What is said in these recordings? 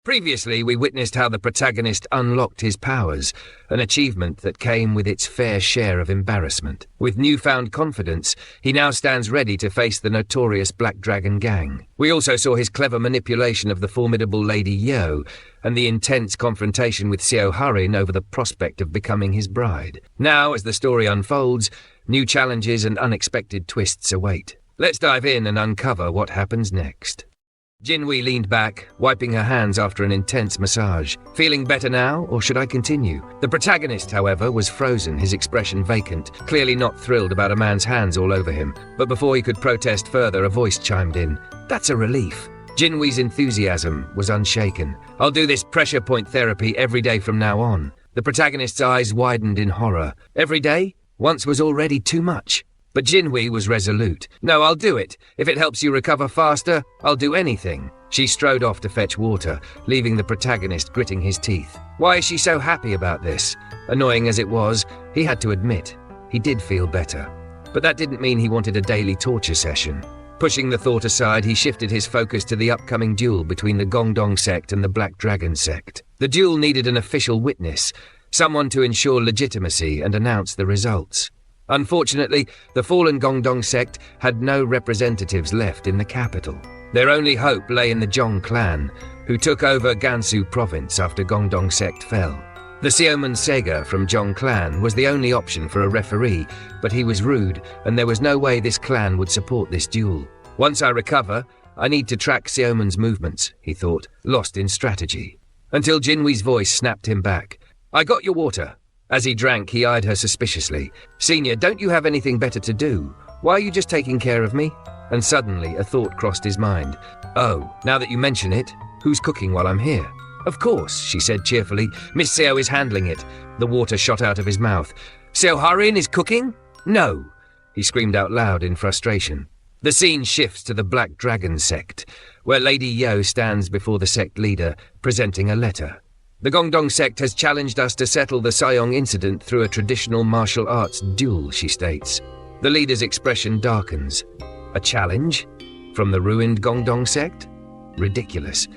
Previously, we witnessed how the protagonist unlocked his powers, an achievement that came with its fair share of embarrassment. With newfound confidence, he now stands ready to face the notorious Black Dragon gang. We also saw his clever manipulation of the formidable Lady Yo, and the intense confrontation with Seo Harin over the prospect of becoming his bride. Now, as the story unfolds, new challenges and unexpected twists await. Let's dive in and uncover what happens next. Jinwei leaned back, wiping her hands after an intense massage. Feeling better now, or should I continue? The protagonist, however, was frozen, his expression vacant, clearly not thrilled about a man's hands all over him. But before he could protest further, a voice chimed in. That's a relief. Jinwei's enthusiasm was unshaken. I'll do this pressure point therapy every day from now on. The protagonist's eyes widened in horror. Every day? Once was already too much. But Jinwei was resolute. No, I'll do it. If it helps you recover faster, I'll do anything. She strode off to fetch water, leaving the protagonist gritting his teeth. Why is she so happy about this? Annoying as it was, he had to admit, he did feel better. But that didn't mean he wanted a daily torture session. Pushing the thought aside, he shifted his focus to the upcoming duel between the Gongdong Sect and the Black Dragon Sect. The duel needed an official witness, someone to ensure legitimacy and announce the results. Unfortunately, the fallen Gongdong Sect had no representatives left in the capital. Their only hope lay in the Xiomun Clan, who took over Gansu province after Gongdong Sect fell. The Xiomun Sega from Xiomun Clan was the only option for a referee, but he was rude, and there was no way this clan would support this duel. Once I recover, I need to track Xiomun's movements, he thought, lost in strategy. Until Jinwei's voice snapped him back. I got your water. As he drank, he eyed her suspiciously. Senior, don't you have anything better to do? Why are you just taking care of me? And suddenly, a thought crossed his mind. Oh, now that you mention it, who's cooking while I'm here? Of course, she said cheerfully. Miss Seo is handling it. The water shot out of his mouth. Seo Harin is cooking? No, he screamed out loud in frustration. The scene shifts to the Black Dragon Sect, where Lady Yo stands before the sect leader, presenting a letter. The Gongdong Sect has challenged us to settle the Sayong incident through a traditional martial arts duel, she states. The leader's expression darkens. A challenge? From the ruined Gongdong Sect? Ridiculous.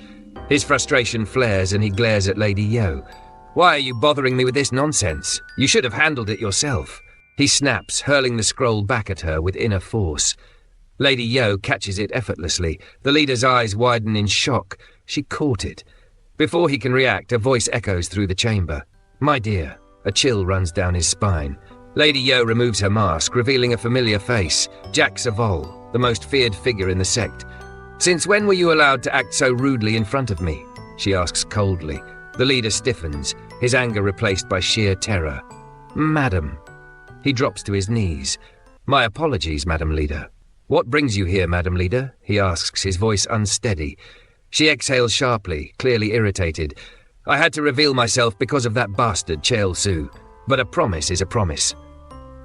His frustration flares and he glares at Lady Yo. Why are you bothering me with this nonsense? You should have handled it yourself. He snaps, hurling the scroll back at her with inner force. Lady Yo catches it effortlessly. The leader's eyes widen in shock. She caught it. Before he can react, a voice echoes through the chamber. My dear. A chill runs down his spine. Lady Yo removes her mask, revealing a familiar face. Jack Savol, the most feared figure in the sect. Since when were you allowed to act so rudely in front of me? She asks coldly. The leader stiffens, his anger replaced by sheer terror. Madam. He drops to his knees. My apologies, Madam Leader. What brings you here, Madam Leader? He asks, his voice unsteady. She exhales sharply, clearly irritated. I had to reveal myself because of that bastard Cheol Su, but a promise is a promise.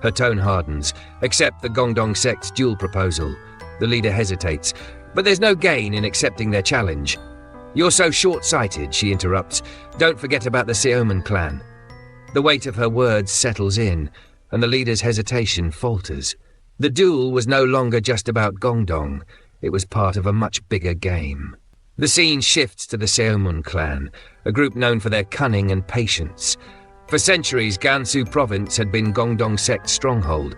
Her tone hardens. Accept the Gongdong Sect's duel proposal. The leader hesitates, but there's no gain in accepting their challenge. You're so short-sighted, she interrupts. Don't forget about the Xiomun Clan. The weight of her words settles in, and the leader's hesitation falters. The duel was no longer just about Gongdong. It was part of a much bigger game. The scene shifts to the Seomun Clan, a group known for their cunning and patience. For centuries, Gansu province had been Gongdong Sect's stronghold.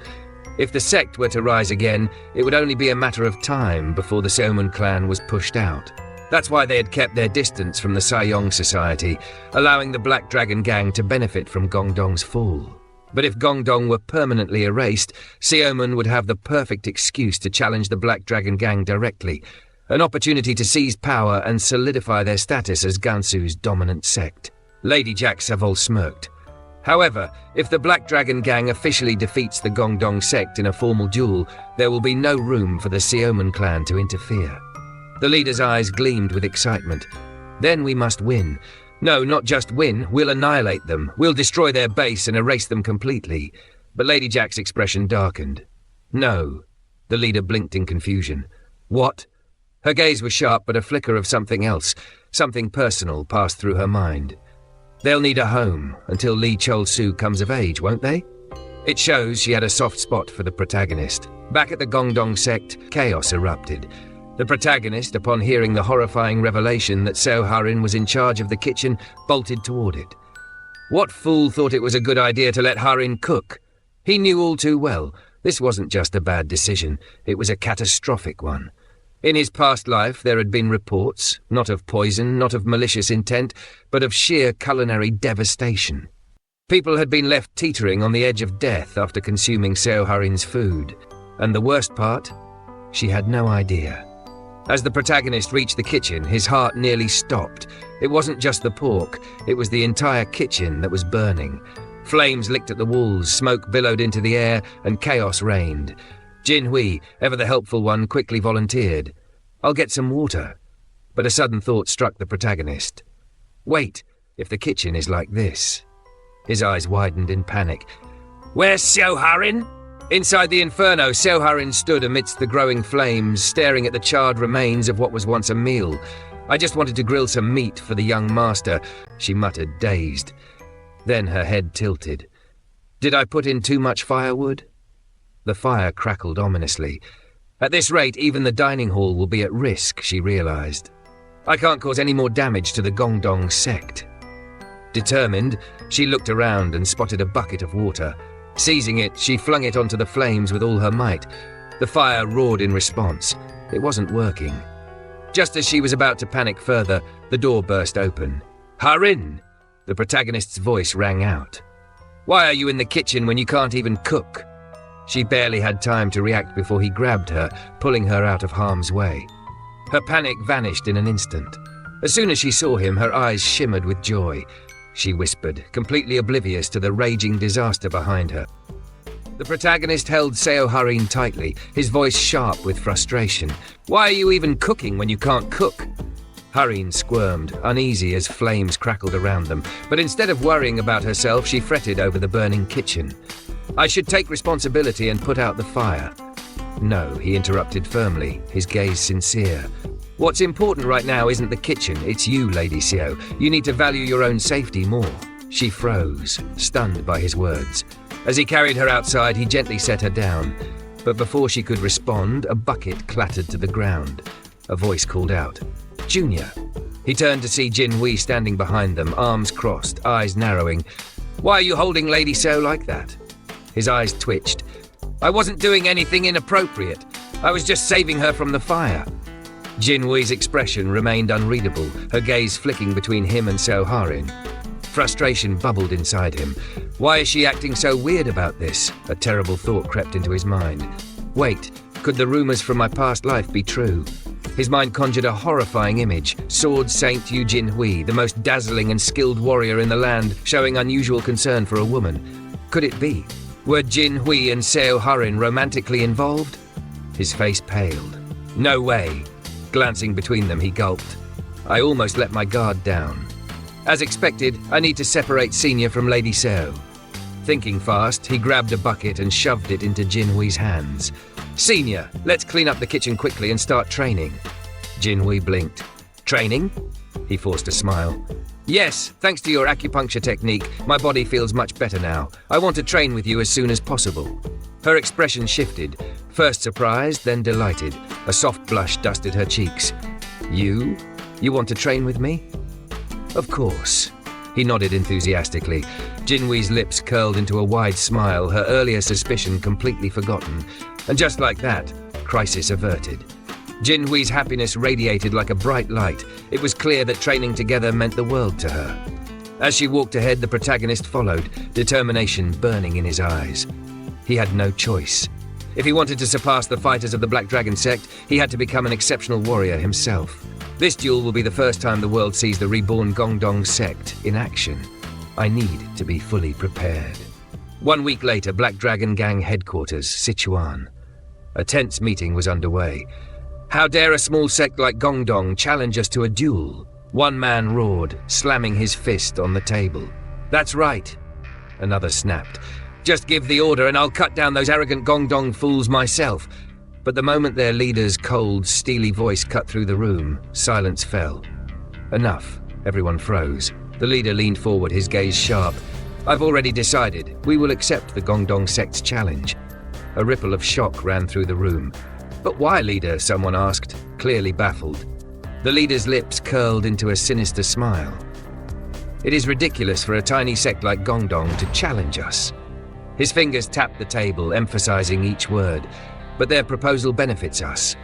If the sect were to rise again, it would only be a matter of time before the Seomun Clan was pushed out. That's why they had kept their distance from the Sayong Society, allowing the Black Dragon gang to benefit from Gongdong's fall. But if Gongdong were permanently erased, Seomun would have the perfect excuse to challenge the Black Dragon gang directly, an opportunity to seize power and solidify their status as Gansu's dominant sect. Lady Jack Savol smirked. However, if the Black Dragon gang officially defeats the Gongdong Sect in a formal duel, there will be no room for the Xiomun Clan to interfere. The leader's eyes gleamed with excitement. Then we must win. No, not just win, we'll annihilate them. We'll destroy their base and erase them completely. But Lady Jack's expression darkened. No. The leader blinked in confusion. What? Her gaze was sharp, but a flicker of something else, something personal, passed through her mind. They'll need a home until Lee Chol-su comes of age, won't they? It shows she had a soft spot for the protagonist. Back at the Gongdong Sect, chaos erupted. The protagonist, upon hearing the horrifying revelation that Seo Harin was in charge of the kitchen, bolted toward it. What fool thought it was a good idea to let Harin cook? He knew all too well, this wasn't just a bad decision, it was a catastrophic one. In his past life there had been reports, not of poison, not of malicious intent, but of sheer culinary devastation. People had been left teetering on the edge of death after consuming Seo Harin's food. And the worst part? She had no idea. As the protagonist reached the kitchen, his heart nearly stopped. It wasn't just the pork, it was the entire kitchen that was burning. Flames licked at the walls, smoke billowed into the air, and chaos reigned. Jin Hui, ever the helpful one, quickly volunteered. "I'll get some water." But a sudden thought struck the protagonist. Wait, if the kitchen is like this? His eyes widened in panic. "Where's Seo Harin?" Inside the inferno, Seo Harin stood amidst the growing flames, staring at the charred remains of what was once a meal. "I just wanted to grill some meat for the young master," she muttered, dazed. Then her head tilted. "Did I put in too much firewood?" The fire crackled ominously. At this rate, even the dining hall will be at risk, she realized. "I can't cause any more damage to the Gongdong Sect." Determined, she looked around and spotted a bucket of water. Seizing it, she flung it onto the flames with all her might. The fire roared in response. It wasn't working. Just as she was about to panic further, the door burst open. "Harin!" The protagonist's voice rang out. "Why are you in the kitchen when you can't even cook?" She barely had time to react before he grabbed her, pulling her out of harm's way. Her panic vanished in an instant. As soon as she saw him, her eyes shimmered with joy. She whispered, completely oblivious to the raging disaster behind her. The protagonist held Seo Harin tightly, his voice sharp with frustration. "Why are you even cooking when you can't cook?" Harin squirmed, uneasy as flames crackled around them, but instead of worrying about herself, she fretted over the burning kitchen. "I should take responsibility and put out the fire." "No," he interrupted firmly, his gaze sincere. "What's important right now isn't the kitchen, it's you, Lady Seo. You need to value your own safety more." She froze, stunned by his words. As he carried her outside, he gently set her down. But before she could respond, a bucket clattered to the ground. A voice called out, "Junior." He turned to see Jin Hui standing behind them, arms crossed, eyes narrowing. "Why are you holding Lady Seo like that?" His eyes twitched. "I wasn't doing anything inappropriate. I was just saving her from the fire." Jin Hui's expression remained unreadable, her gaze flicking between him and Seo Harin. Frustration bubbled inside him. Why is she acting so weird about this? A terrible thought crept into his mind. Wait, could the rumors from my past life be true? His mind conjured a horrifying image. Sword Saint Yu Jin Hui, the most dazzling and skilled warrior in the land, showing unusual concern for a woman. Could it be? Were Jin Hui and Seo Harin romantically involved? His face paled. No way. Glancing between them, he gulped. I almost let my guard down. As expected, I need to separate Senior from Lady Seo. Thinking fast, he grabbed a bucket and shoved it into Jin Hui's hands. Senior, let's clean up the kitchen quickly and start training. Jin Hui blinked. Training? He forced a smile. Yes, thanks to your acupuncture technique, my body feels much better now. I want to train with you as soon as possible. Her expression shifted, first surprised, then delighted. A soft blush dusted her cheeks. You? You want to train with me? Of course. He nodded enthusiastically. Jin Hui's lips curled into a wide smile, her earlier suspicion completely forgotten. And just like that, crisis averted. Jin Hui's happiness radiated like a bright light. It was clear that training together meant the world to her. As she walked ahead, the protagonist followed, determination burning in his eyes. He had no choice. If he wanted to surpass the fighters of the Black Dragon Sect, he had to become an exceptional warrior himself. This duel will be the first time the world sees the reborn Gongdong Sect in action. I need to be fully prepared. 1 week later, Black Dragon Gang headquarters, Sichuan. A tense meeting was underway. How dare a small sect like Gongdong challenge us to a duel? One man roared, slamming his fist on the table. That's right. Another snapped. Just give the order and I'll cut down those arrogant Gongdong fools myself. But the moment their leader's cold, steely voice cut through the room, silence fell. Enough. Everyone froze. The leader leaned forward, his gaze sharp. I've already decided. We will accept the Gongdong Sect's challenge. A ripple of shock ran through the room. But why, leader? Someone asked. clearly baffled. The leader's lips curled into a sinister smile. It is ridiculous for a tiny sect like Gongdong to challenge us. His fingers tapped the table, emphasizing each word. But their proposal benefits us.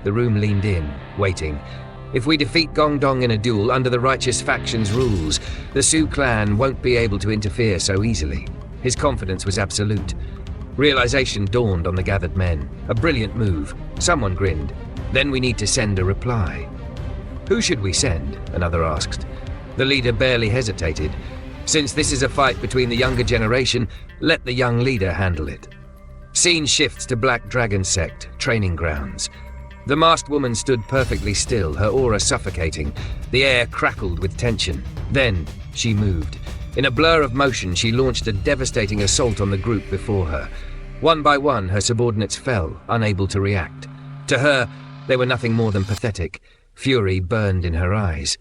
The room leaned in, waiting. If we defeat Gongdong in a duel under the righteous faction's rules, the Xiomun Clan won't be able to interfere so easily. His confidence was absolute. Realization dawned on the gathered men. A brilliant move. Someone grinned. Then we need to send a reply. Who should we send? Another asked. The leader barely hesitated. Since this is a fight between the younger generation, let the young leader handle it. Scene shifts to Black Dragon Sect, training grounds. The masked woman stood perfectly still, her aura suffocating. The air crackled with tension. Then she moved. In a blur of motion, she launched a devastating assault on the group before her. One by one, her subordinates fell, unable to react. To her, they were nothing more than pathetic. Fury burned in her eyes.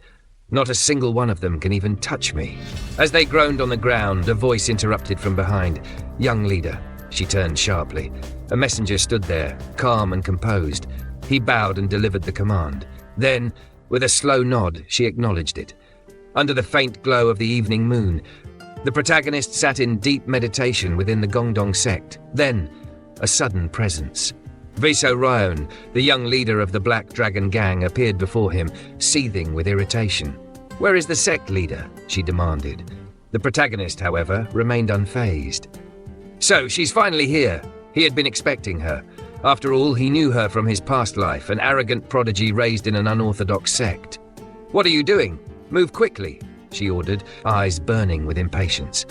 Not a single one of them can even touch me. As they groaned on the ground, a voice interrupted from behind. Young leader. She turned sharply. A messenger stood there, calm and composed. He bowed and delivered the command. Then, with a slow nod, she acknowledged it. Under the faint glow of the evening moon, the protagonist sat in deep meditation within the Gongdong Sect. Then, a sudden presence. Xiomun Hyeoncheon, the young leader of the Black Dragon Gang, appeared before him, seething with irritation. "Where is the sect leader?" she demanded. The protagonist, however, remained unfazed. So, she's finally here. He had been expecting her. After all, he knew her from his past life, an arrogant prodigy raised in an unorthodox sect. "What are you doing? Move quickly," she ordered, eyes burning with impatience.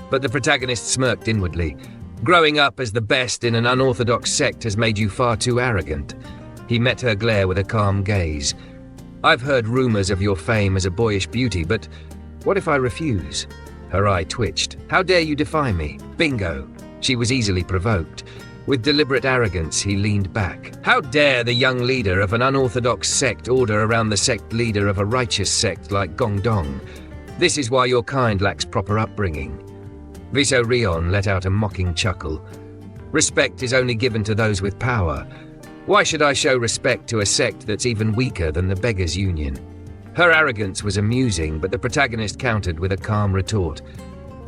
But the protagonist smirked inwardly. Growing up as the best in an unorthodox sect has made you far too arrogant. He met her glare with a calm gaze. "I've heard rumors of your fame as a boyish beauty, but what if I refuse?" Her eye twitched. "How dare you defy me? Bingo!" She was easily provoked. With deliberate arrogance, he leaned back. "How dare the young leader of an unorthodox sect order around the sect leader of a righteous sect like Gongdong? This is why your kind lacks proper upbringing." Xiomun Hyeoncheon let out a mocking chuckle. "Respect is only given to those with power. Why should I show respect to a sect that's even weaker than the Beggars' Union?" Her arrogance was amusing, but the protagonist countered with a calm retort.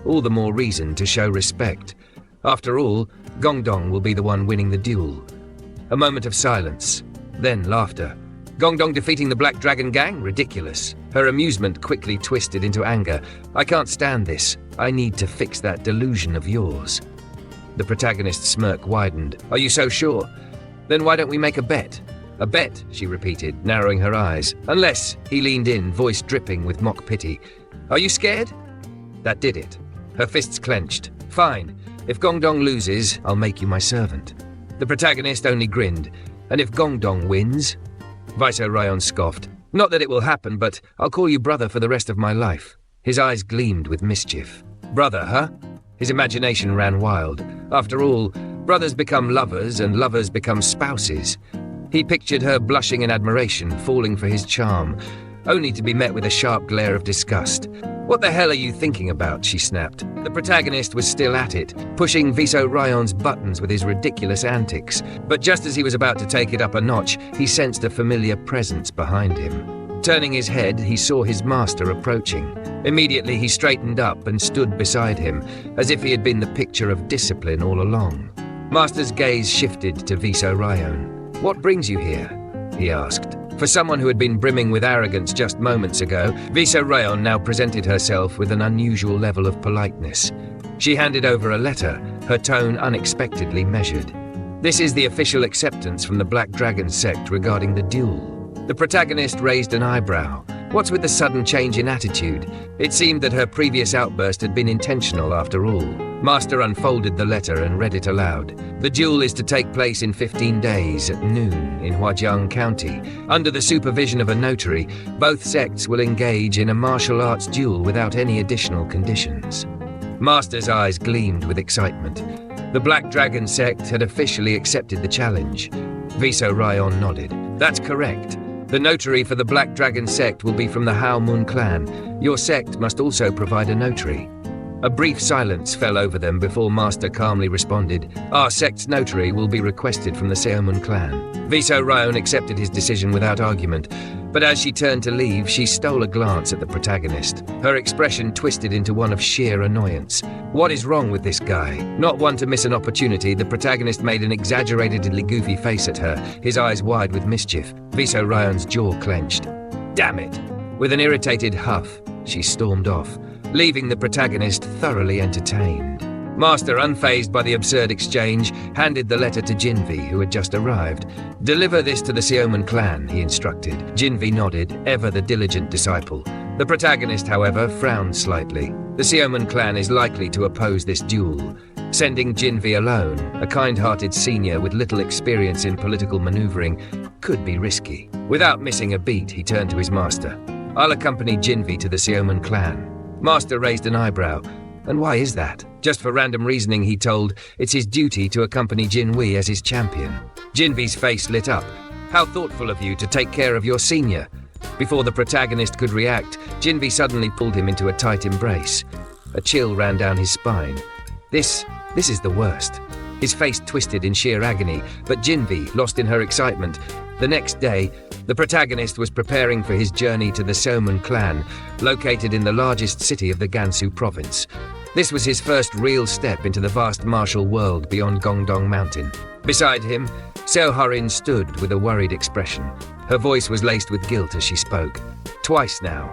All the more reason to show respect. After all, Gongdong will be the one winning the duel. A moment of silence, then laughter. "Gongdong defeating the Black Dragon Gang? Ridiculous." Her amusement quickly twisted into anger. "I can't stand this. I need to fix that delusion of yours." The protagonist's smirk widened. "Are you so sure? Then why don't we make a bet?" "A bet," she repeated, narrowing her eyes. "Unless," he leaned in, voice dripping with mock pity. "Are you scared?" That did it. Her fists clenched. "Fine. If Gongdong loses, I'll make you my servant." The protagonist only grinned. "And if Gongdong wins?" Xiomun Hyeoncheon scoffed. "Not that it will happen, but I'll call you brother for the rest of my life." His eyes gleamed with mischief. "Brother, huh?" His imagination ran wild. After all, brothers become lovers and lovers become spouses. He pictured her blushing in admiration, falling for his charm, only to be met with a sharp glare of disgust. "What the hell are you thinking about?" she snapped. The protagonist was still at it, pushing Xiomun Hyeoncheon's buttons with his ridiculous antics. But just as he was about to take it up a notch, he sensed a familiar presence behind him. Turning his head, he saw his master approaching. Immediately, he straightened up and stood beside him, as if he had been the picture of discipline all along. Master's gaze shifted to Xiomun Hyeoncheon. "What brings you here?" he asked. For someone who had been brimming with arrogance just moments ago, Xiomun Hyeoncheon now presented herself with an unusual level of politeness. She handed over a letter, her tone unexpectedly measured. "This is the official acceptance from the Black Dragon Sect regarding the duel." The protagonist raised an eyebrow. What's with the sudden change in attitude? It seemed that her previous outburst had been intentional after all. Master unfolded the letter and read it aloud. "The duel is to take place in 15 days at noon in Hwajeong County. Under the supervision of a notary, both sects will engage in a martial arts duel without any additional conditions." Master's eyes gleamed with excitement. The Black Dragon Sect had officially accepted the challenge. Xiomun Hyeoncheon nodded. "That's correct. The notary for the Black Dragon Sect will be from the Xiomun Clan. Your sect must also provide a notary." A brief silence fell over them before Master calmly responded, "Our sect's notary will be requested from the Seomun Clan." Viso Ryon accepted his decision without argument, but as she turned to leave, she stole a glance at the protagonist. Her expression twisted into one of sheer annoyance. What is wrong with this guy? Not one to miss an opportunity, the protagonist made an exaggeratedly goofy face at her, his eyes wide with mischief. Viso Ryon's jaw clenched. "Damn it!" With an irritated huff, she stormed off, leaving the protagonist thoroughly entertained. Master, unfazed by the absurd exchange, handed the letter to Jinvi, who had just arrived. "Deliver this to the Xiomun Clan," he instructed. Jinvi nodded, ever the diligent disciple. The protagonist, however, frowned slightly. The Xiomun Clan is likely to oppose this duel. Sending Jinvi alone, a kind-hearted senior with little experience in political maneuvering, could be risky. Without missing a beat, he turned to his master. "I'll accompany Jinvi to the Xiomun Clan." Master raised an eyebrow. "And why is that?" Just for random reasoning, he told, it's his duty to accompany Jinwi as his champion. Jinvi's face lit up. "How thoughtful of you to take care of your senior." Before the protagonist could react, Jinvi suddenly pulled him into a tight embrace. A chill ran down his spine. This is the worst. His face twisted in sheer agony, but Jinvi, lost in her excitement. The next day, the protagonist was preparing for his journey to the Seomun Clan, located in the largest city of the Gansu province. This was his first real step into the vast martial world beyond Gongdong Mountain. Beside him, Seo Harin stood with a worried expression. Her voice was laced with guilt as she spoke. "Twice now.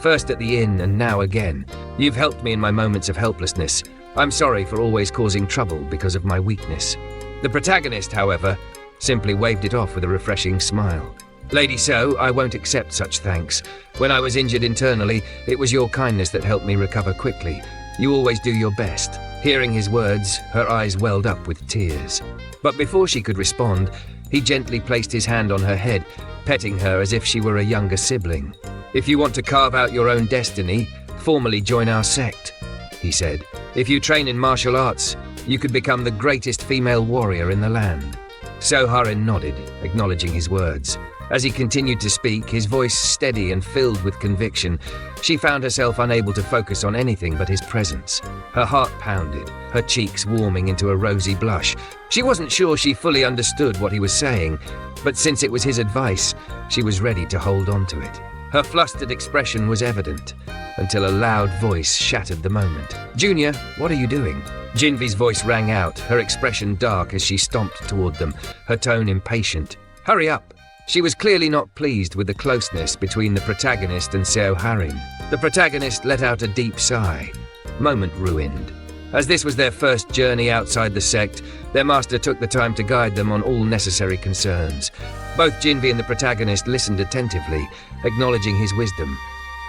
First at the inn and now again. You've helped me in my moments of helplessness. I'm sorry for always causing trouble because of my weakness." The protagonist, however, simply waved it off with a refreshing smile. "Lady So, I won't accept such thanks. When I was injured internally, it was your kindness that helped me recover quickly. You always do your best." Hearing his words, her eyes welled up with tears. But before she could respond, he gently placed his hand on her head, petting her as if she were a younger sibling. "If you want to carve out your own destiny, formally join our sect," he said. "If you train in martial arts, you could become the greatest female warrior in the land." Seo Harin nodded, acknowledging his words. As he continued to speak, his voice steady and filled with conviction, she found herself unable to focus on anything but his presence. Her heart pounded, her cheeks warming into a rosy blush. She wasn't sure she fully understood what he was saying, but since it was his advice, she was ready to hold on to it. Her flustered expression was evident, until a loud voice shattered the moment. "Junior, what are you doing?" Jinvi's voice rang out, her expression dark as she stomped toward them, her tone impatient. "Hurry up!" She was clearly not pleased with the closeness between the protagonist and Seo Harin. The protagonist let out a deep sigh. Moment ruined. As this was their first journey outside the sect, their master took the time to guide them on all necessary concerns. Both Jinvi and the protagonist listened attentively, acknowledging his wisdom.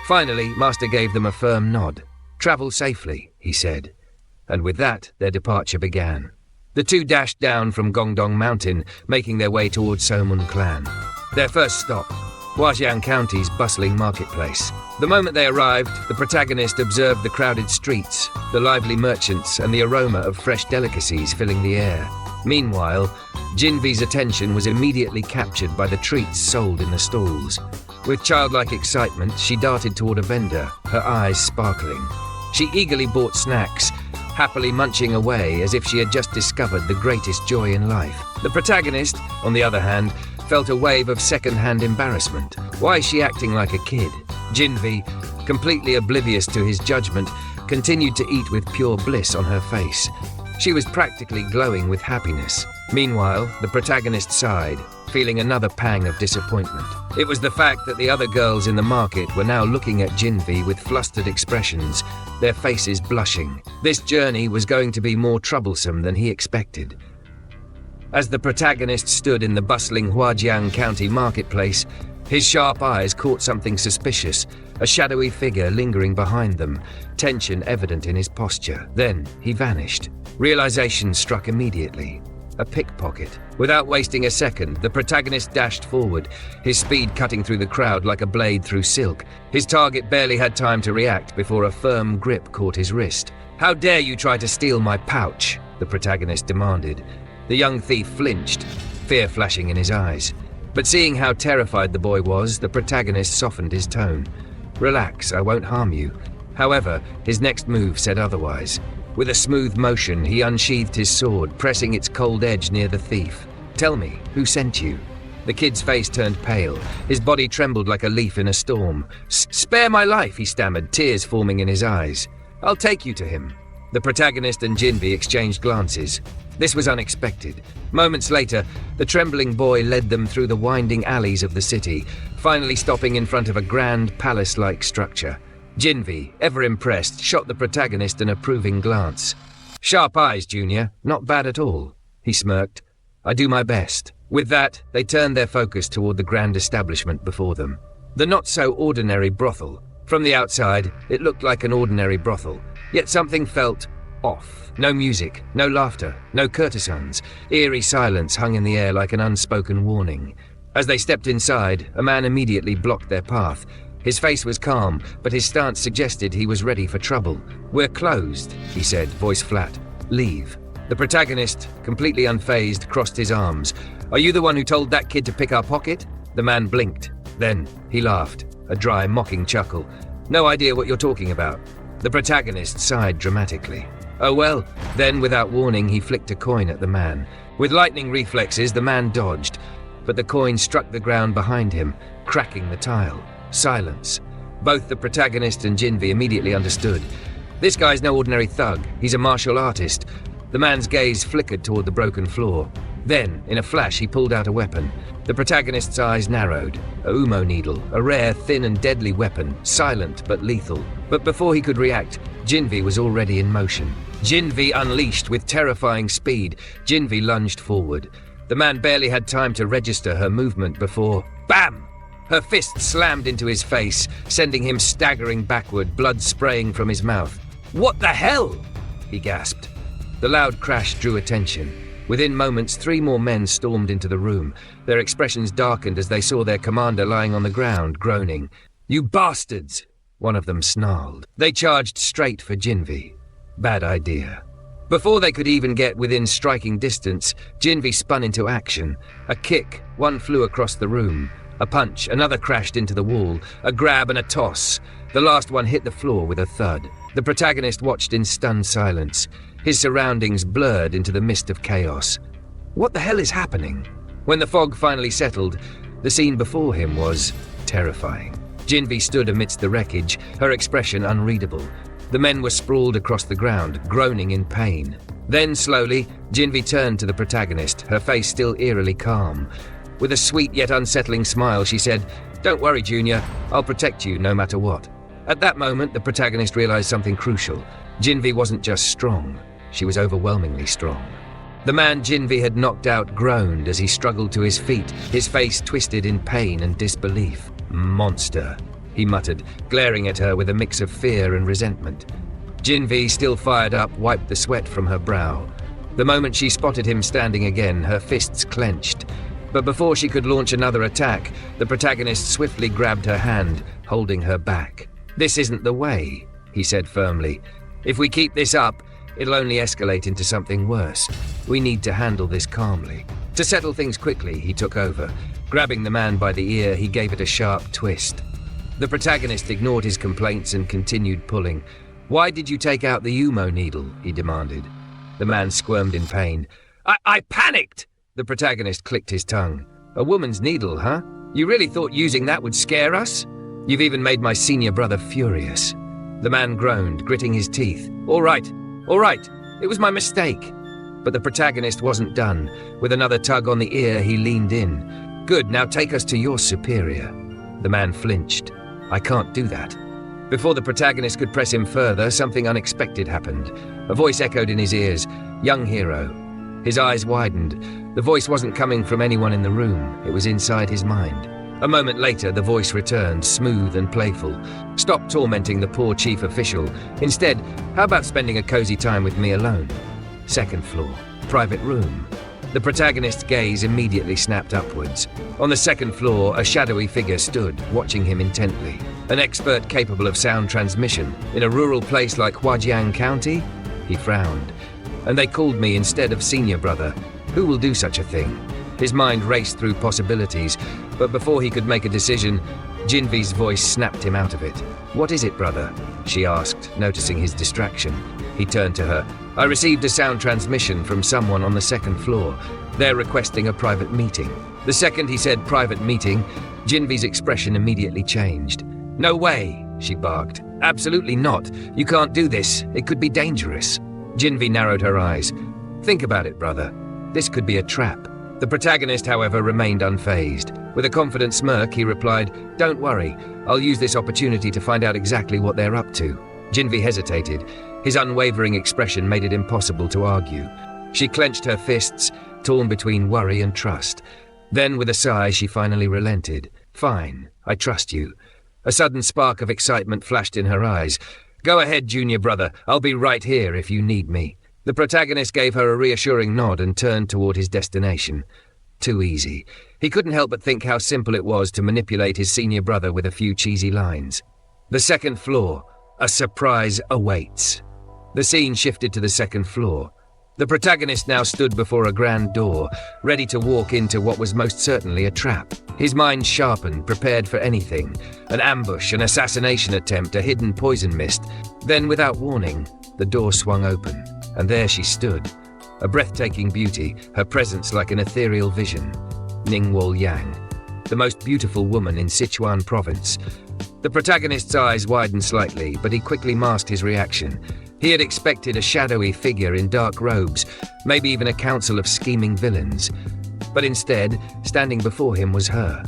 Finally, Master gave them a firm nod. "Travel safely," he said. And with that, their departure began. The two dashed down from Gongdong Mountain, making their way towards Seomun Clan. Their first stop, Hwajiang County's bustling marketplace. The moment they arrived, the protagonist observed the crowded streets, the lively merchants, and the aroma of fresh delicacies filling the air. Meanwhile, Jinvi's attention was immediately captured by the treats sold in the stalls. With childlike excitement, she darted toward a vendor, her eyes sparkling. She eagerly bought snacks, happily munching away as if she had just discovered the greatest joy in life. The protagonist, on the other hand, felt a wave of second-hand embarrassment. Why is she acting like a kid? Jinvi, completely oblivious to his judgment, continued to eat with pure bliss on her face. She was practically glowing with happiness. Meanwhile, the protagonist sighed, feeling another pang of disappointment. It was the fact that the other girls in the market were now looking at Jinvi with flustered expressions, their faces blushing. This journey was going to be more troublesome than he expected. As the protagonist stood in the bustling Hwajiang County marketplace, his sharp eyes caught something suspicious, a shadowy figure lingering behind them, tension evident in his posture. Then he vanished. Realization struck immediately. A pickpocket. Without wasting a second, the protagonist dashed forward, his speed cutting through the crowd like a blade through silk. His target barely had time to react before a firm grip caught his wrist. "How dare you try to steal my pouch?" the protagonist demanded. The young thief flinched, fear flashing in his eyes. But seeing how terrified the boy was, the protagonist softened his tone. "Relax, I won't harm you. However, his next move said otherwise. With a smooth motion, he unsheathed his sword, pressing its cold edge near the thief. "Tell me, who sent you?" The kid's face turned pale. His body trembled like a leaf in a storm. "Spare my life," he stammered, tears forming in his eyes. "I'll take you to him." The protagonist and Jinvi exchanged glances. This was unexpected. Moments later, the trembling boy led them through the winding alleys of the city, finally stopping in front of a grand palace-like structure. Jinvi, ever impressed, shot the protagonist an approving glance. "Sharp eyes, Junior. Not bad at all," he smirked. "I do my best." With that, they turned their focus toward the grand establishment before them. The not-so-ordinary brothel. From the outside, it looked like an ordinary brothel, yet something felt off. No music, no laughter, no courtesans. Eerie silence hung in the air like an unspoken warning. As they stepped inside, a man immediately blocked their path. His face was calm, but his stance suggested he was ready for trouble. "We're closed," he said, voice flat. "Leave." The protagonist, completely unfazed, crossed his arms. "Are you the one who told that kid to pick our pocket?" The man blinked. Then he laughed, a dry, mocking chuckle. "No idea what you're talking about." The protagonist sighed dramatically. "Oh well." Then, without warning, he flicked a coin at the man. With lightning reflexes, the man dodged, but the coin struck the ground behind him, cracking the tile. Silence. Both the protagonist and Jinvi immediately understood. This guy's no ordinary thug. He's a martial artist. The man's gaze flickered toward the broken floor. Then, in a flash, he pulled out a weapon. The protagonist's eyes narrowed. A umo needle, a rare, thin and deadly weapon, silent but lethal. But before he could react, Jinvi was already in motion. Jinvi unleashed with terrifying speed. Jinvi lunged forward. The man barely had time to register her movement before... BAM! Her fist slammed into his face, sending him staggering backward, blood spraying from his mouth. "What the hell?" he gasped. The loud crash drew attention. Within moments, 3 more men stormed into the room. Their expressions darkened as they saw their commander lying on the ground, groaning. "You bastards!" one of them snarled. They charged straight for Jinvi. Bad idea. Before they could even get within striking distance, Jinvi spun into action. A kick, one flew across the room. A punch, another crashed into the wall. A grab and a toss. The last one hit the floor with a thud. The protagonist watched in stunned silence. His surroundings blurred into the mist of chaos. What the hell is happening? When the fog finally settled, the scene before him was terrifying. Jinvi stood amidst the wreckage, her expression unreadable. The men were sprawled across the ground, groaning in pain. Then, slowly, Jinvi turned to the protagonist, her face still eerily calm. With a sweet yet unsettling smile, she said, "Don't worry, Junior. I'll protect you no matter what." At that moment, the protagonist realized something crucial. Jinvi wasn't just strong. She was overwhelmingly strong. The man Jinvi had knocked out groaned as he struggled to his feet, his face twisted in pain and disbelief. "Monster," he muttered, glaring at her with a mix of fear and resentment. Jinvi, still fired up, wiped the sweat from her brow. The moment she spotted him standing again, her fists clenched. But before she could launch another attack, the protagonist swiftly grabbed her hand, holding her back. "This isn't the way," he said firmly. "If we keep this up, it'll only escalate into something worse. We need to handle this calmly." To settle things quickly, he took over. Grabbing the man by the ear, he gave it a sharp twist. The protagonist ignored his complaints and continued pulling. "Why did you take out the umo needle?" he demanded. The man squirmed in pain. I panicked!" The protagonist clicked his tongue. "A woman's needle, huh? You really thought using that would scare us? You've even made my senior brother furious." The man groaned, gritting his teeth. All right, it was my mistake." But the protagonist wasn't done. With another tug on the ear, he leaned in. "Good, now take us to your superior." The man flinched. "I can't do that." Before the protagonist could press him further, something unexpected happened. A voice echoed in his ears. "Young hero." His eyes widened. The voice wasn't coming from anyone in the room. It was inside his mind. A moment later, the voice returned, smooth and playful. "Stop tormenting the poor chief official. Instead, how about spending a cozy time with me alone?" Second floor. Private room. The protagonist's gaze immediately snapped upwards. On the second floor, a shadowy figure stood, watching him intently. An expert capable of sound transmission. In a rural place like Huajiang County? He frowned. "And they called me instead of senior brother. Who will do such a thing?" His mind raced through possibilities, but before he could make a decision, Jinvi's voice snapped him out of it. "What is it, brother?" she asked, noticing his distraction. He turned to her. I received a sound transmission from someone on the second floor. They're requesting a private meeting. The second he said private meeting, Jinvi's expression immediately changed. No way, she barked. Absolutely not. You can't do this. It could be dangerous. Jinvi narrowed her eyes. Think about it, brother. This could be a trap. The protagonist, however, remained unfazed. With a confident smirk, he replied, Don't worry. I'll use this opportunity to find out exactly what they're up to. Jinvi hesitated. His unwavering expression made it impossible to argue. She clenched her fists, torn between worry and trust. Then, with a sigh, she finally relented. Fine, I trust you. A sudden spark of excitement flashed in her eyes. Go ahead, junior brother. I'll be right here if you need me. The protagonist gave her a reassuring nod and turned toward his destination. Too easy. He couldn't help but think how simple it was to manipulate his senior brother with a few cheesy lines. The second floor. A surprise awaits. The scene shifted to the second floor. The protagonist now stood before a grand door, ready to walk into what was most certainly a trap. His mind sharpened, prepared for anything. An ambush, an assassination attempt, a hidden poison mist. Then, without warning, the door swung open, and there she stood. A breathtaking beauty, her presence like an ethereal vision. Ningwol Yang, the most beautiful woman in Sichuan province. The protagonist's eyes widened slightly, but he quickly masked his reaction. He had expected a shadowy figure in dark robes, maybe even a council of scheming villains. But instead, standing before him was her.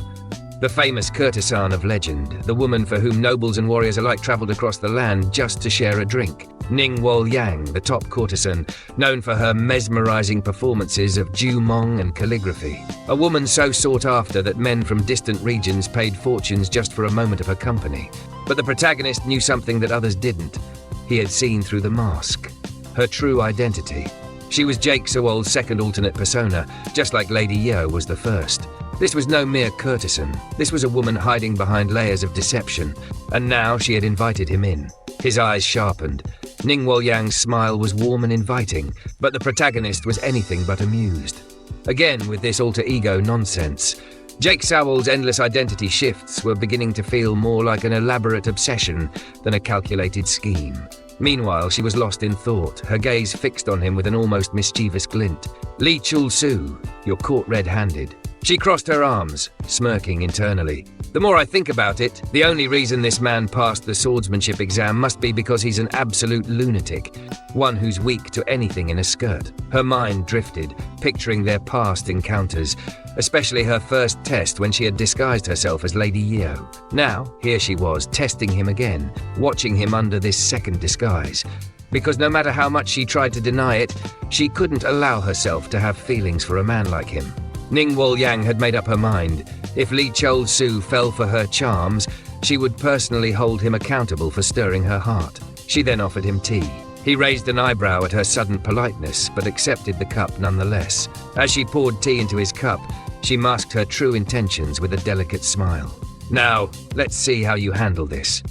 The famous courtesan of legend, the woman for whom nobles and warriors alike traveled across the land just to share a drink. Ningwol Yang, the top courtesan, known for her mesmerizing performances of jumong and calligraphy. A woman so sought after that men from distant regions paid fortunes just for a moment of her company. But the protagonist knew something that others didn't. He had seen through the mask. Her true identity. She was Jake Sewol's second alternate persona, just like Lady Yeo was the first. This was no mere courtesan. This was a woman hiding behind layers of deception. And now she had invited him in. His eyes sharpened. Ningwol Yang's smile was warm and inviting, but the protagonist was anything but amused. Again with this alter ego nonsense. Jake Sewol's endless identity shifts were beginning to feel more like an elaborate obsession than a calculated scheme. Meanwhile, she was lost in thought, her gaze fixed on him with an almost mischievous glint. Lee Chul-soo, you're caught red-handed. She crossed her arms, smirking internally. The more I think about it, the only reason this man passed the swordsmanship exam must be because he's an absolute lunatic, one who's weak to anything in a skirt. Her mind drifted, picturing their past encounters, especially her first test when she had disguised herself as Lady Yeo. Now, here she was, testing him again, watching him under this second disguise. Because no matter how much she tried to deny it, she couldn't allow herself to have feelings for a man like him. Ningwol Yang had made up her mind. If Lee Chol-soo fell for her charms, she would personally hold him accountable for stirring her heart. She then offered him tea. He raised an eyebrow at her sudden politeness, but accepted the cup nonetheless. As she poured tea into his cup, she masked her true intentions with a delicate smile. Now, let's see how you handle this.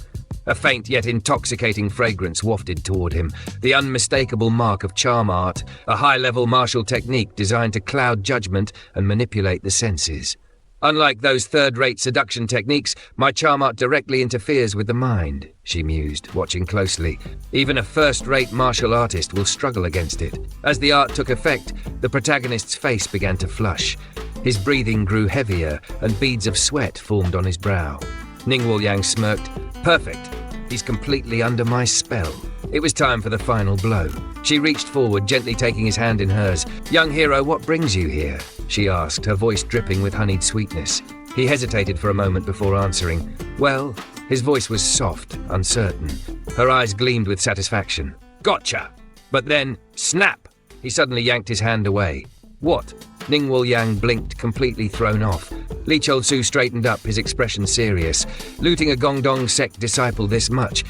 A faint yet intoxicating fragrance wafted toward him, the unmistakable mark of charm art, a high-level martial technique designed to cloud judgment and manipulate the senses. Unlike those third-rate seduction techniques, my charm art directly interferes with the mind, she mused, watching closely. Even a first-rate martial artist will struggle against it. As the art took effect, the protagonist's face began to flush. His breathing grew heavier, and beads of sweat formed on his brow. Ningwol Yang smirked. Perfect. He's completely under my spell. It was time for the final blow. She reached forward, gently taking his hand in hers. Young hero, what brings you here? She asked, her voice dripping with honeyed sweetness. He hesitated for a moment before answering. Well, his voice was soft, uncertain. Her eyes gleamed with satisfaction. Gotcha! But then, snap! He suddenly yanked his hand away. What? Ningwol Yang blinked, completely thrown off. Lee Chol-soo straightened up, his expression serious. Looting a Gongdong Sect disciple this much.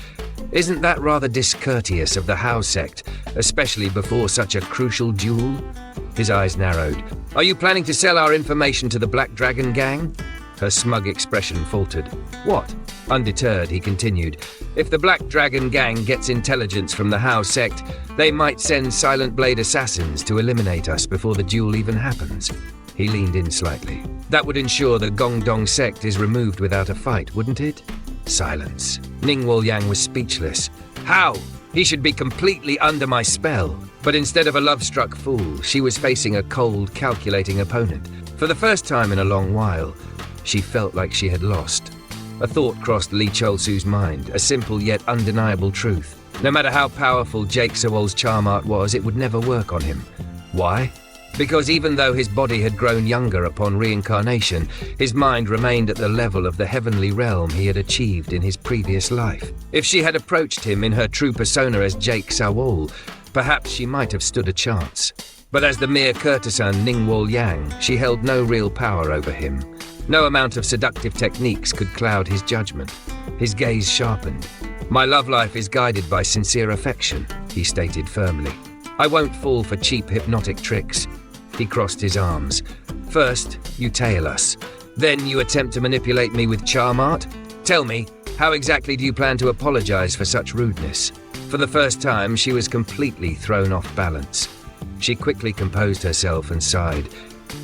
Isn't that rather discourteous of the Hao Sect, especially before such a crucial duel? His eyes narrowed. Are you planning to sell our information to the Black Dragon Gang? Her smug expression faltered. What? Undeterred, he continued. If the Black Dragon Gang gets intelligence from the Hao Sect, they might send Silent Blade assassins to eliminate us before the duel even happens. He leaned in slightly. That would ensure the Gongdong Sect is removed without a fight, wouldn't it? Silence. Ningguo Yang was speechless. How? He should be completely under my spell. But instead of a love-struck fool, she was facing a cold, calculating opponent. For the first time in a long while, she felt like she had lost. A thought crossed Lee Chol-su's mind, a simple yet undeniable truth. No matter how powerful Jake Sewol's charm art was, it would never work on him. Why? Because even though his body had grown younger upon reincarnation, his mind remained at the level of the heavenly realm he had achieved in his previous life. If she had approached him in her true persona as Jake Sewol, perhaps she might have stood a chance. But as the mere courtesan Ningguo Yang, she held no real power over him. No amount of seductive techniques could cloud his judgment. His gaze sharpened. "My love life is guided by sincere affection," he stated firmly. "I won't fall for cheap hypnotic tricks." He crossed his arms. "First, you tail us. Then you attempt to manipulate me with charm art? Tell me, how exactly do you plan to apologize for such rudeness?" For the first time, she was completely thrown off balance. She quickly composed herself and sighed.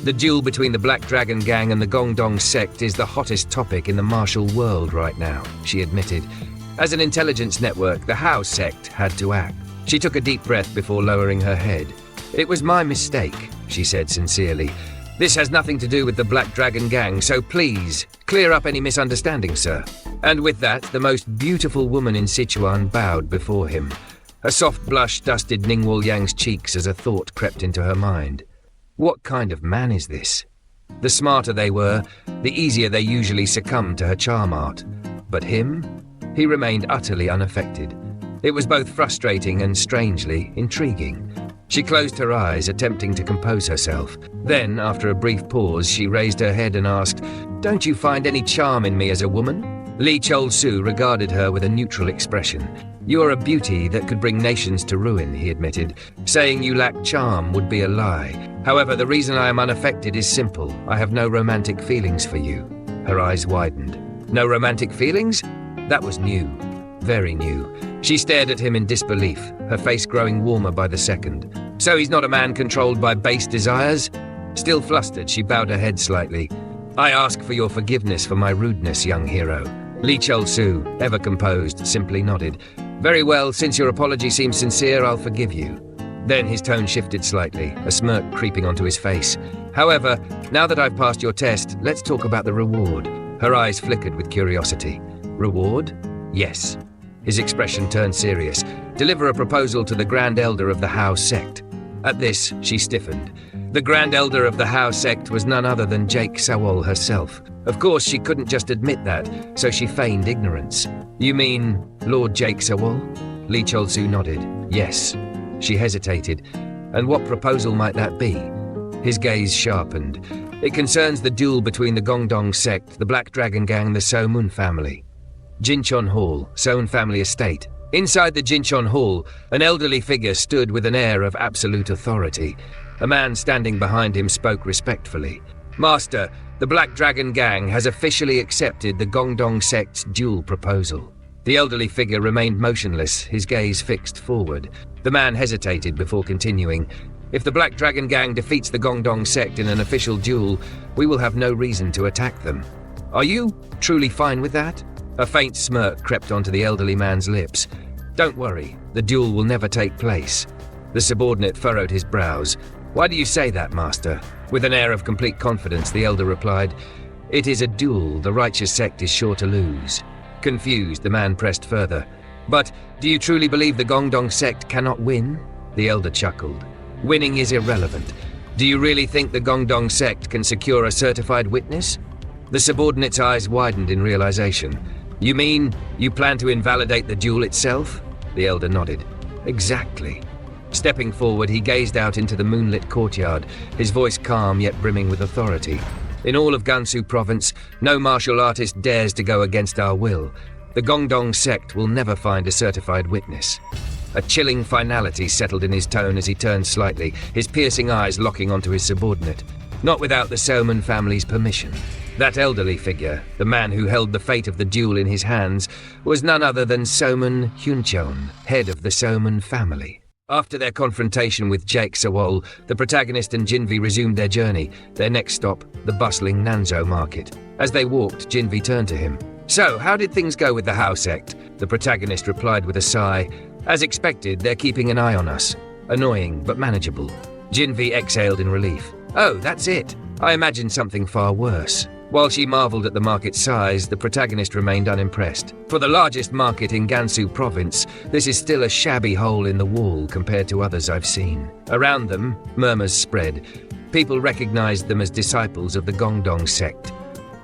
The duel between the Black Dragon Gang and the Gongdong Sect is the hottest topic in the martial world right now, she admitted. As an intelligence network, the Hao Sect had to act. She took a deep breath before lowering her head. "It was my mistake," she said sincerely. "This has nothing to do with the Black Dragon Gang, so please, clear up any misunderstanding, sir." And with that, the most beautiful woman in Sichuan bowed before him. A soft blush dusted Ningguo Yang's cheeks as a thought crept into her mind. What kind of man is this? The smarter they were, the easier they usually succumbed to her charm art. But him? He remained utterly unaffected. It was both frustrating and strangely intriguing. She closed her eyes, attempting to compose herself. Then, after a brief pause, she raised her head and asked, "Don't you find any charm in me as a woman?" Lee Chol-su regarded her with a neutral expression. "You are a beauty that could bring nations to ruin," he admitted. "Saying you lack charm would be a lie. However, the reason I am unaffected is simple. I have no romantic feelings for you." Her eyes widened. "No romantic feelings?" That was new. Very new. She stared at him in disbelief, her face growing warmer by the second. "So he's not a man controlled by base desires?" Still flustered, she bowed her head slightly. "I ask for your forgiveness for my rudeness, young hero." Lee Chol-su, ever composed, simply nodded. "Very well, since your apology seems sincere, I'll forgive you." Then his tone shifted slightly, a smirk creeping onto his face. "However, now that I've passed your test, let's talk about the reward." Her eyes flickered with curiosity. "Reward?" "Yes." His expression turned serious. "Deliver a proposal to the Grand Elder of the Hao Sect." At this, she stiffened. The Grand Elder of the Hao Sect was none other than Jake Sewol herself. Of course, she couldn't just admit that, so she feigned ignorance. "You mean Lord Jake Sewol?" Lee Chol-su nodded. "Yes." She hesitated. "And what proposal might that be?" His gaze sharpened. "It concerns the duel between the Gongdong Sect, the Black Dragon Gang, and the Seomun family." Jincheon Hall, Seomun family estate. Inside the Jincheon Hall, an elderly figure stood with an air of absolute authority. A man standing behind him spoke respectfully. "Master, the Black Dragon Gang has officially accepted the Gongdong Sect's duel proposal." The elderly figure remained motionless, his gaze fixed forward. The man hesitated before continuing. "If the Black Dragon Gang defeats the Gongdong Sect in an official duel, we will have no reason to attack them. Are you truly fine with that?" A faint smirk crept onto the elderly man's lips. "Don't worry, the duel will never take place." The subordinate furrowed his brows. "Why do you say that, Master?" With an air of complete confidence, the elder replied, "It is a duel the righteous sect is sure to lose." Confused, the man pressed further. "But do you truly believe the Gongdong Sect cannot win?" The elder chuckled. "Winning is irrelevant. Do you really think the Gongdong Sect can secure a certified witness?" The subordinate's eyes widened in realization. "You mean you plan to invalidate the duel itself?" The elder nodded. "Exactly." Stepping forward, he gazed out into the moonlit courtyard, his voice calm yet brimming with authority. "In all of Gansu province, no martial artist dares to go against our will. The Gongdong Sect will never find a certified witness." A chilling finality settled in his tone as he turned slightly, his piercing eyes locking onto his subordinate. "Not without the Seomun family's permission." That elderly figure, the man who held the fate of the duel in his hands, was none other than Seomun Hyeoncheon, head of the Seomun family. After their confrontation with Jake Sewol, the protagonist and Jinvi resumed their journey, their next stop, the bustling Nanzhou market. As they walked, Jinvi turned to him. So, how did things go with the Hao Sect? The protagonist replied with a sigh. As expected, they're keeping an eye on us. Annoying, but manageable. Jinvi exhaled in relief. Oh, that's it. I imagined something far worse. While she marveled at the market's size, the protagonist remained unimpressed. For the largest market in Gansu province, this is still a shabby hole in the wall compared to others I've seen. Around them, murmurs spread. People recognized them as disciples of the Gongdong Sect.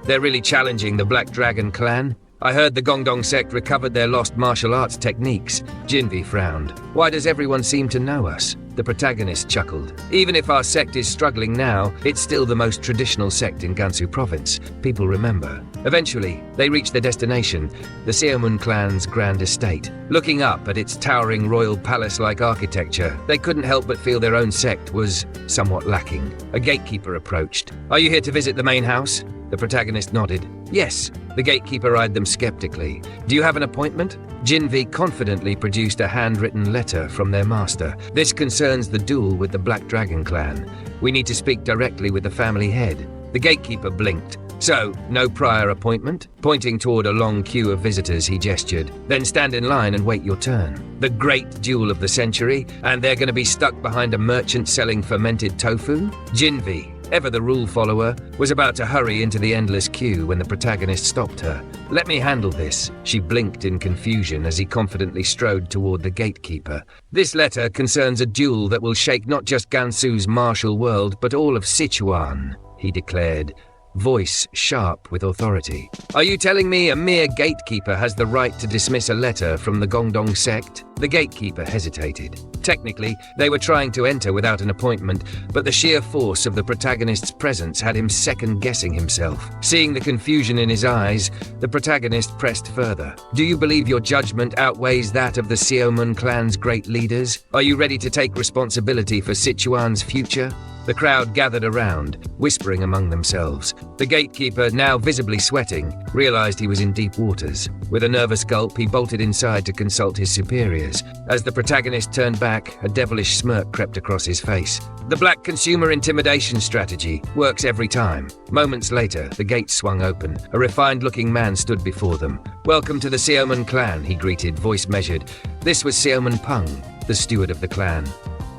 They're really challenging the Black Dragon clan. I heard the Gongdong Sect recovered their lost martial arts techniques. Jinvi frowned. Why does everyone seem to know us? The protagonist chuckled. Even if our sect is struggling now, it's still the most traditional sect in Gansu province. People remember. Eventually, they reached their destination, the Xiomun Clan's grand estate. Looking up at its towering royal palace-like architecture, they couldn't help but feel their own sect was somewhat lacking. A gatekeeper approached. Are you here to visit the main house? The protagonist nodded. Yes. The gatekeeper eyed them skeptically. Do you have an appointment? Jinvi confidently produced a handwritten letter from their master. This concerns the duel with the Black Dragon clan. We need to speak directly with the family head. The gatekeeper blinked. So, no prior appointment? Pointing toward a long queue of visitors, he gestured. Then stand in line and wait your turn. The great duel of the century, and they're going to be stuck behind a merchant selling fermented tofu? Jinvi, ever the rule follower, was about to hurry into the endless queue when the protagonist stopped her. Let me handle this, she blinked in confusion as he confidently strode toward the gatekeeper. This letter concerns a duel that will shake not just Gansu's martial world, but all of Sichuan, he declared, voice sharp with authority. Are you telling me a mere gatekeeper has the right to dismiss a letter from the Gongdong Sect? The gatekeeper hesitated. Technically, they were trying to enter without an appointment, but the sheer force of the protagonist's presence had him second-guessing himself. Seeing the confusion in his eyes, the protagonist pressed further. Do you believe your judgment outweighs that of the Xiomun Clan's great leaders? Are you ready to take responsibility for Sichuan's future? The crowd gathered around, whispering among themselves. The gatekeeper, now visibly sweating, realized he was in deep waters. With a nervous gulp, he bolted inside to consult his superiors. As the protagonist turned back, a devilish smirk crept across his face. The black consumer intimidation strategy works every time. Moments later, the gate swung open. A refined-looking man stood before them. Welcome to the Xiomun Clan, he greeted, voice measured. This was Seomun Pung, the steward of the clan,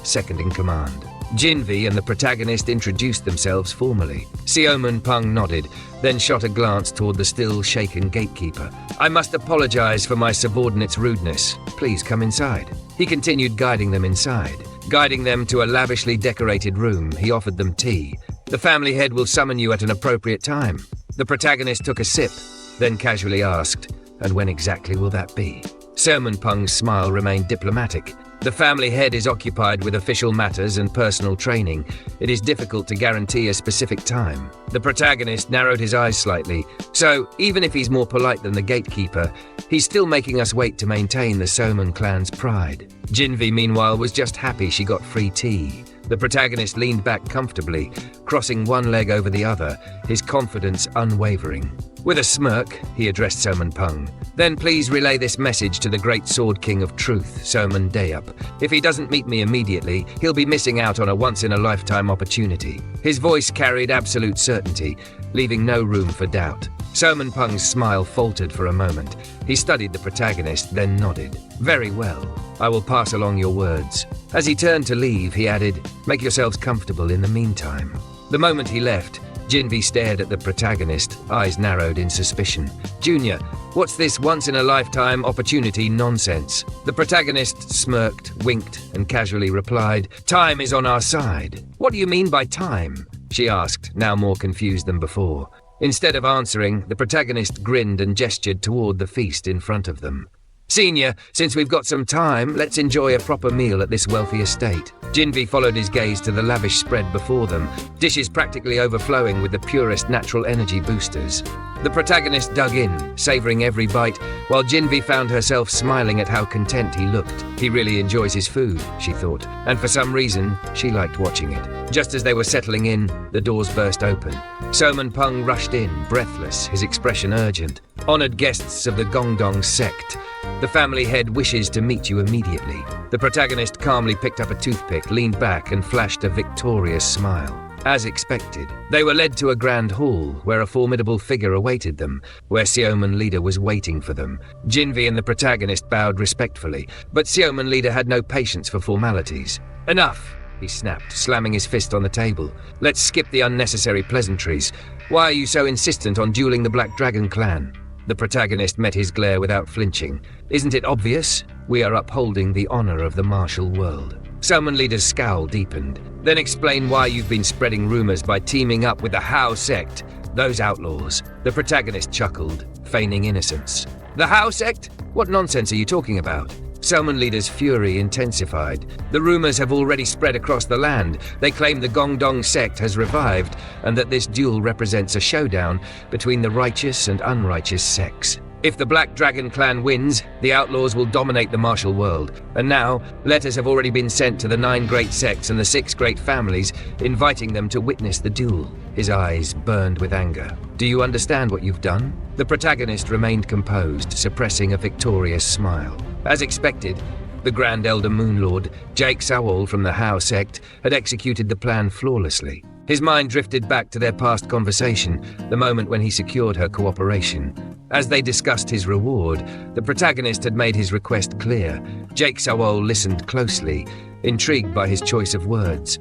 second in command. Jinvi and the protagonist introduced themselves formally. Xiomun Pung nodded, then shot a glance toward the still shaken gatekeeper. I must apologize for my subordinate's rudeness. Please come inside. He continued guiding them inside. Guiding them to a lavishly decorated room, he offered them tea. The family head will summon you at an appropriate time. The protagonist took a sip, then casually asked, and when exactly will that be? Seomun Pung's smile remained diplomatic. The family head is occupied with official matters and personal training. It is difficult to guarantee a specific time. The protagonist narrowed his eyes slightly. So, even if he's more polite than the gatekeeper, he's still making us wait to maintain the Xiomun clan's pride. Jinvi, meanwhile, was just happy she got free tea. The protagonist leaned back comfortably, crossing one leg over the other, his confidence unwavering. With a smirk, he addressed Seomun Pung. Then please relay this message to the great Sword King of Truth, Seomun Dayup. If he doesn't meet me immediately, he'll be missing out on a once-in-a-lifetime opportunity. His voice carried absolute certainty, leaving no room for doubt. Seomun Pung's smile faltered for a moment. He studied the protagonist, then nodded. Very well. I will pass along your words. As he turned to leave, he added, make yourselves comfortable in the meantime. The moment he left, Jinvi stared at the protagonist, eyes narrowed in suspicion. Junior, what's this once-in-a-lifetime opportunity nonsense? The protagonist smirked, winked, and casually replied, time is on our side. What do you mean by time? She asked, now more confused than before. Instead of answering, the protagonist grinned and gestured toward the feast in front of them. Senior, since we've got some time, let's enjoy a proper meal at this wealthy estate. Jinvi followed his gaze to the lavish spread before them, dishes practically overflowing with the purest natural energy boosters. The protagonist dug in, savoring every bite, while Jinvi found herself smiling at how content he looked. He really enjoys his food, she thought, and for some reason, she liked watching it. Just as they were settling in, the doors burst open. Seomun Pung rushed in, breathless, his expression urgent. Honored guests of the Gongdong Sect, the family head wishes to meet you immediately. The protagonist calmly picked up a toothpick, leaned back, and flashed a victorious smile. As expected, they were led to a grand hall where a formidable figure awaited them, where Xiomun leader was waiting for them. Jinvi and the protagonist bowed respectfully, but Xiomun leader had no patience for formalities. "Enough!" he snapped, slamming his fist on the table. "Let's skip the unnecessary pleasantries. Why are you so insistent on dueling the Black Dragon Clan?" The protagonist met his glare without flinching. "Isn't it obvious? We are upholding the honor of the martial world." Seomun leader's scowl deepened. "Then explain why you've been spreading rumors by teaming up with the Hao Sect, those outlaws." The protagonist chuckled, feigning innocence. "The Hao Sect? What nonsense are you talking about?" Seomun leader's fury intensified. "The rumors have already spread across the land. They claim the Gongdong Sect has revived, and that this duel represents a showdown between the righteous and unrighteous sects. If the Black Dragon Clan wins, the outlaws will dominate the martial world. And now, letters have already been sent to the 9 great sects and the 6 great families, inviting them to witness the duel." His eyes burned with anger. "Do you understand what you've done?" The protagonist remained composed, suppressing a victorious smile. As expected, the Grand Elder Moonlord, Jake Sawol from the Hao Sect, had executed the plan flawlessly. His mind drifted back to their past conversation, the moment when he secured her cooperation. As they discussed his reward, the protagonist had made his request clear. Jake Sawol listened closely, intrigued by his choice of words.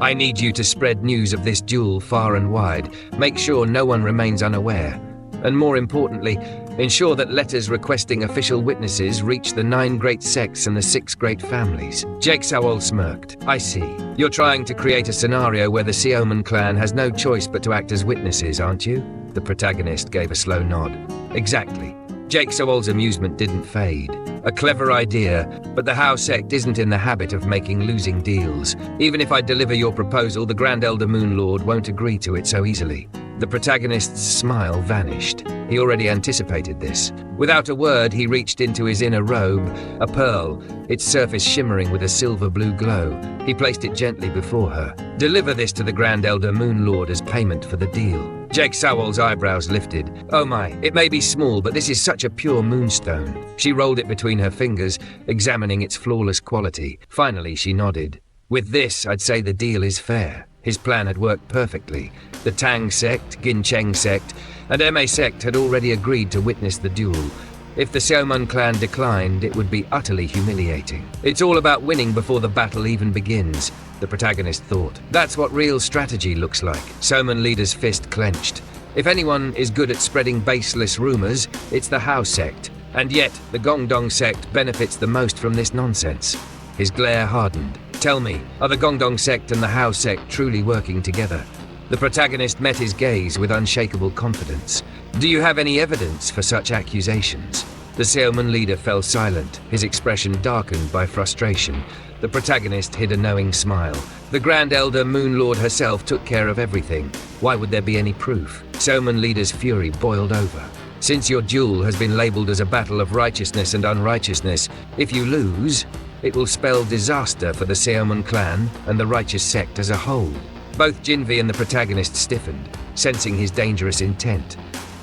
"I need you to spread news of this duel far and wide. Make sure no one remains unaware. And more importantly, ensure that letters requesting official witnesses reach the 9 great sects and the 6 great families." Jake Sawol smirked. "I see. You're trying to create a scenario where the Xiomun Clan has no choice but to act as witnesses, aren't you?" The protagonist gave a slow nod. "Exactly." Jake Sawol's amusement didn't fade. "A clever idea, but the Hao Sect isn't in the habit of making losing deals. Even if I deliver your proposal, the Grand Elder Moonlord won't agree to it so easily." The protagonist's smile vanished. He already anticipated this. Without a word, he reached into his inner robe, a pearl, its surface shimmering with a silver-blue glow. He placed it gently before her. "Deliver this to the Grand Elder Moonlord as payment for the deal." Jake Sawol's eyebrows lifted. "Oh my, it may be small, but this is such a pure moonstone." She rolled it between her fingers, examining its flawless quality. Finally, she nodded. "With this, I'd say the deal is fair." His plan had worked perfectly. The Tang Sect, Gincheng Sect, and Ma Sect had already agreed to witness the duel. If the Xiomun Clan declined, it would be utterly humiliating. "It's all about winning before the battle even begins," the protagonist thought. "That's what real strategy looks like." Xiomun leader's fist clenched. "If anyone is good at spreading baseless rumors, it's the Hao Sect. And yet, the Gongdong Sect benefits the most from this nonsense." His glare hardened. "Tell me, are the Gongdong Sect and the Hao Sect truly working together?" The protagonist met his gaze with unshakable confidence. "Do you have any evidence for such accusations?" The Seomun leader fell silent, his expression darkened by frustration. The protagonist hid a knowing smile. "The Grand Elder Moonlord herself took care of everything. Why would there be any proof?" Seomun leader's fury boiled over. "Since your duel has been labeled as a battle of righteousness and unrighteousness, if you lose, it will spell disaster for the Xiomun Clan and the righteous sect as a whole." Both Jinvi and the protagonist stiffened, sensing his dangerous intent.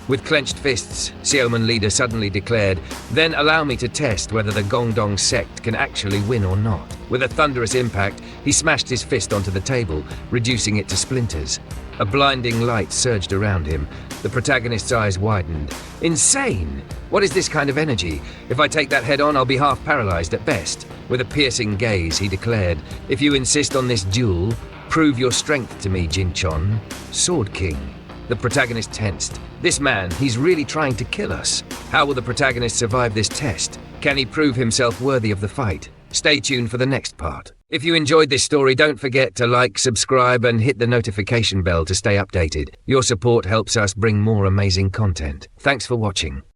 With clenched fists, Xiomun leader suddenly declared, "Then allow me to test whether the Gongdong Sect can actually win or not." With a thunderous impact, he smashed his fist onto the table, reducing it to splinters. A blinding light surged around him. The protagonist's eyes widened. "Insane! What is this kind of energy? If I take that head on, I'll be half paralyzed at best." With a piercing gaze, he declared, "If you insist on this duel, prove your strength to me, Jinchon." Sword King. The protagonist tensed. "This man, he's really trying to kill us. How will the protagonist survive this test? Can he prove himself worthy of the fight?" Stay tuned for the next part. If you enjoyed this story, don't forget to like, subscribe, and hit the notification bell to stay updated. Your support helps us bring more amazing content. Thanks for watching.